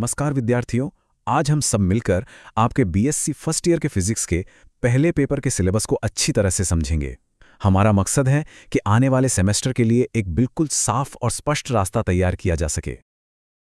नमस्कार विद्यार्थियों। आज हम सब मिलकर आपके बीएससी फर्स्ट ईयर के फिजिक्स के पहले पेपर के सिलेबस को अच्छी तरह से समझेंगे। हमारा मकसद है कि आने वाले सेमेस्टर के लिए एक बिल्कुल साफ और स्पष्ट रास्ता तैयार किया जा सके।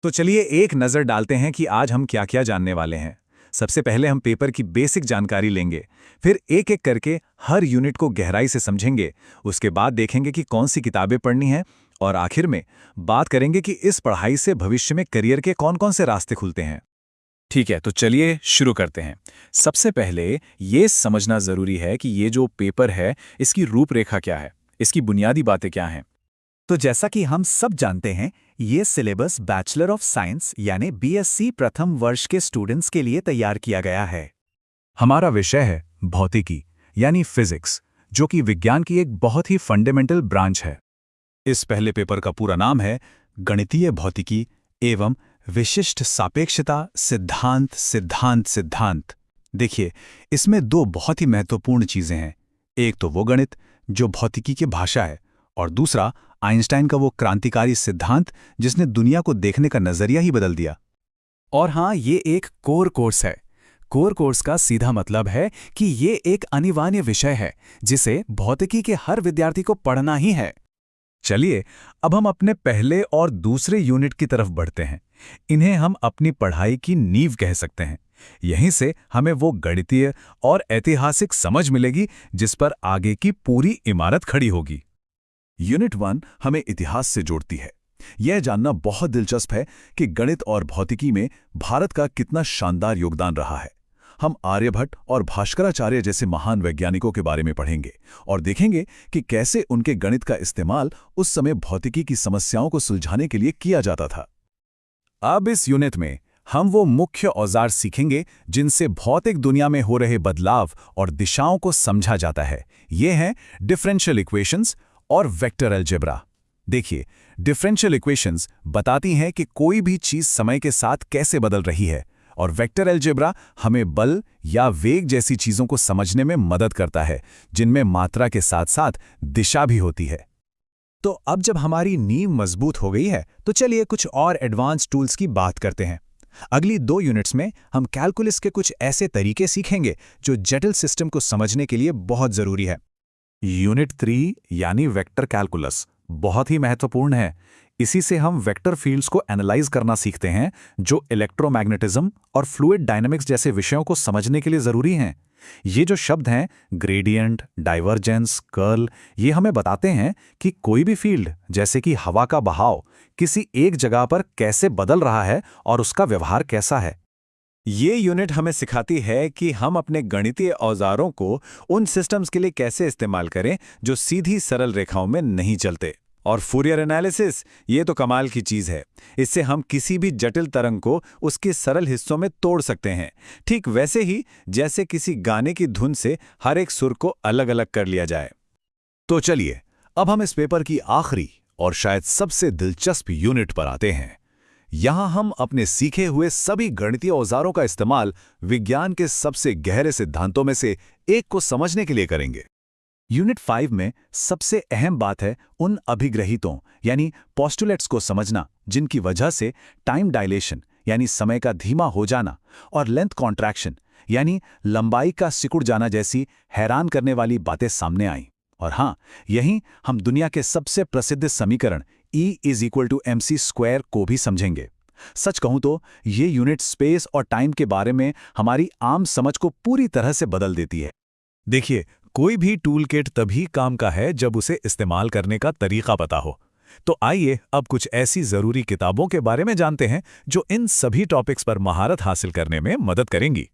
तो चलिए एक नज़र डालते हैं कि आज हम क्या क्या जानने वाले हैं। सबसे पहले हम पेपर की बेसिक जानकारी लेंगे, फिर एक एक करके हर यूनिट को गहराई से समझेंगे। उसके बाद देखेंगे कि कौन सी किताबें पढ़नी हैं और आखिर में बात करेंगे कि इस पढ़ाई से भविष्य में करियर के कौन-कौन से रास्ते खुलते हैं। ठीक है, तो चलिए शुरू करते हैं। सबसे पहले ये समझना ज़रूरी है कि ये जो पेपर है, इसकी रूपरेखा क्या है, इसकी बुनियादी बातें क्या हैं। तो जैसा कि हम सब जानते हैं, ये सिलेबस बैचलर ऑफ साइंस यानी बीएससी प्रथम वर्ष के स्टूडेंट्स के लिए तैयार किया गया है। हमारा विषय है भौतिकी यानी फिजिक्स, जो कि विज्ञान की एक बहुत ही फंडामेंटल ब्रांच है। इस पहले पेपर का पूरा नाम है गणितीय भौतिकी एवं विशिष्ट सापेक्षता सिद्धांत सिद्धांत सिद्धांत। देखिए, इसमें दो बहुत ही महत्वपूर्ण चीजें हैं। एक तो वो गणित जो भौतिकी की भाषा है, और दूसरा आइंस्टाइन का वो क्रांतिकारी सिद्धांत जिसने दुनिया को देखने का नजरिया ही बदल दिया। और हाँ, ये एक कोर कोर्स है। कोर कोर्स का सीधा मतलब है कि ये एक अनिवार्य विषय है जिसे भौतिकी के हर विद्यार्थी को पढ़ना ही है। चलिए अब हम अपने पहले और दूसरे यूनिट की तरफ बढ़ते हैं। इन्हें हम अपनी पढ़ाई की नींव कह सकते हैं। यहीं से हमें वो गणितीय और ऐतिहासिक समझ मिलेगी जिस पर आगे की पूरी इमारत खड़ी होगी। यूनिट 1 हमें इतिहास से जोड़ती है। यह जानना बहुत दिलचस्प है कि गणित और भौतिकी में भारत का कितना शानदार योगदान रहा है। हम आर्यभट्ट और भास्कराचार्य जैसे महान वैज्ञानिकों के बारे में पढ़ेंगे और देखेंगे कि कैसे उनके गणित का इस्तेमाल उस समय भौतिकी की समस्याओं को सुलझाने के लिए किया जाता था। अब इस यूनिट में हम वो मुख्य औजार सीखेंगे जिनसे भौतिक दुनिया में हो रहे बदलाव और दिशाओं को समझा जाता है। ये हैं डिफरेंशियल इक्वेशंस और वेक्टर अलजेब्रा। देखिए, डिफरेंशियल इक्वेशंस बताती हैं कि कोई भी चीज समय के साथ कैसे बदल रही है, और वेक्टर अलजेब्रा हमें बल या वेग जैसी चीजों को समझने में मदद करता है, जिनमें मात्रा के साथ साथ दिशा भी होती है। तो अब जब हमारी नींव मजबूत हो गई है, तो चलिए कुछ और एडवांस टूल्स की बात करते हैं। अगली 2 यूनिट्स में हम कैलकुलस के कुछ ऐसे तरीके सीखेंगे जो जटिल सिस्टम को समझने के लिए बहुत जरूरी है। यूनिट 3 यानी वेक्टर कैलकुलस बहुत ही महत्वपूर्ण है। इसी से हम वेक्टर फील्ड्स को एनालाइज करना सीखते हैं, जो इलेक्ट्रोमैग्नेटिज्म और फ्लूइड डायनामिक्स जैसे विषयों को समझने के लिए जरूरी हैं। ये जो शब्द हैं ग्रेडियंट, डाइवर्जेंस, कर्ल, ये हमें बताते हैं कि कोई भी फील्ड जैसे कि हवा का बहाव किसी एक जगह पर कैसे बदल रहा है और उसका व्यवहार कैसा है। ये यूनिट हमें सिखाती है कि हम अपने गणितीय औजारों को उन सिस्टम्स के लिए कैसे इस्तेमाल करें जो सीधी सरल रेखाओं में नहीं चलते। और फूरियर एनालिसिस, ये तो कमाल की चीज है। इससे हम किसी भी जटिल तरंग को उसके सरल हिस्सों में तोड़ सकते हैं, ठीक वैसे ही जैसे किसी गाने की धुन से हर एक सुर को अलग अलग कर लिया जाए। तो चलिए अब हम इस पेपर की आखिरी और शायद सबसे दिलचस्प यूनिट पर आते हैं। यहां हम अपने सीखे हुए सभी गणितीय औजारों का इस्तेमाल विज्ञान के सबसे गहरे सिद्धांतों में से एक को समझने के लिए करेंगे। यूनिट 5 में सबसे अहम बात है उन अभिग्रहितों यानी पोस्टुलेट्स को समझना जिनकी वजह से टाइम डायलेशन यानी समय का धीमा हो जाना और लेंथ कॉन्ट्रैक्शन यानी लंबाई का सिकुड़ जाना जैसी हैरान करने वाली बातें सामने आईं। और हाँ, यहीं हम दुनिया के सबसे प्रसिद्ध समीकरण E=mc² को भी समझेंगे। सच कहूं तो ये यूनिट स्पेस और टाइम के बारे में हमारी आम समझ को पूरी तरह से बदल देती है। देखिए, कोई भी टूल किट तभी काम का है जब उसे इस्तेमाल करने का तरीका पता हो। तो आइए अब कुछ ऐसी जरूरी किताबों के बारे में जानते हैं जो इन सभी टॉपिक्स पर महारत हासिल करने में मदद करेंगी।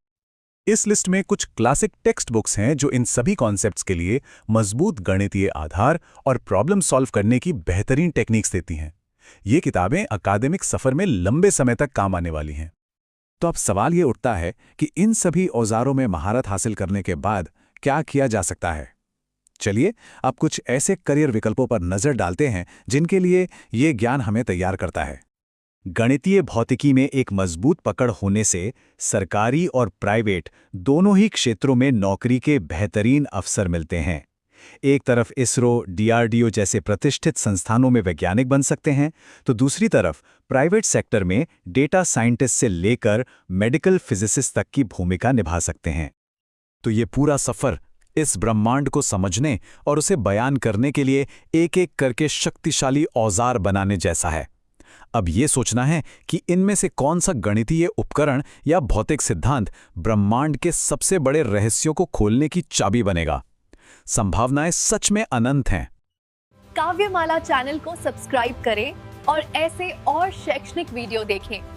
इस लिस्ट में कुछ क्लासिक टेक्स्ट बुक्स हैं जो इन सभी कॉन्सेप्ट्स के लिए मजबूत गणितीय आधार और प्रॉब्लम सॉल्व करने की बेहतरीन टेक्निक्स देती हैं। ये किताबें अकादमिक सफर में लंबे समय तक काम आने वाली हैं। तो अब सवाल ये उठता है कि इन सभी औजारों में महारत हासिल करने के बाद क्या किया जा सकता है। चलिए अब कुछ ऐसे करियर विकल्पों पर नजर डालते हैं जिनके लिए ये ज्ञान हमें तैयार करता है। गणितीय भौतिकी में एक मजबूत पकड़ होने से सरकारी और प्राइवेट दोनों ही क्षेत्रों में नौकरी के बेहतरीन अवसर मिलते हैं। एक तरफ इसरो, डीआरडीओ जैसे प्रतिष्ठित संस्थानों में वैज्ञानिक बन सकते हैं, तो दूसरी तरफ प्राइवेट सेक्टर में डेटा साइंटिस्ट से लेकर मेडिकल फिजिसिस्ट तक की भूमिका निभा सकते हैं। तो ये पूरा सफर इस ब्रह्मांड को समझने और उसे बयान करने के लिए एक-एक करके शक्तिशाली औजार बनाने जैसा है। अब ये सोचना है कि इनमें से कौन सा गणितीय उपकरण या भौतिक सिद्धांत ब्रह्मांड के सबसे बड़े रहस्यों को खोलने की चाबी बनेगा। संभावनाएं सच में अनंत हैं। काव्यमाला चैनल को सब्सक्राइब करें और ऐसे और शैक्षणिक वीडियो देखें।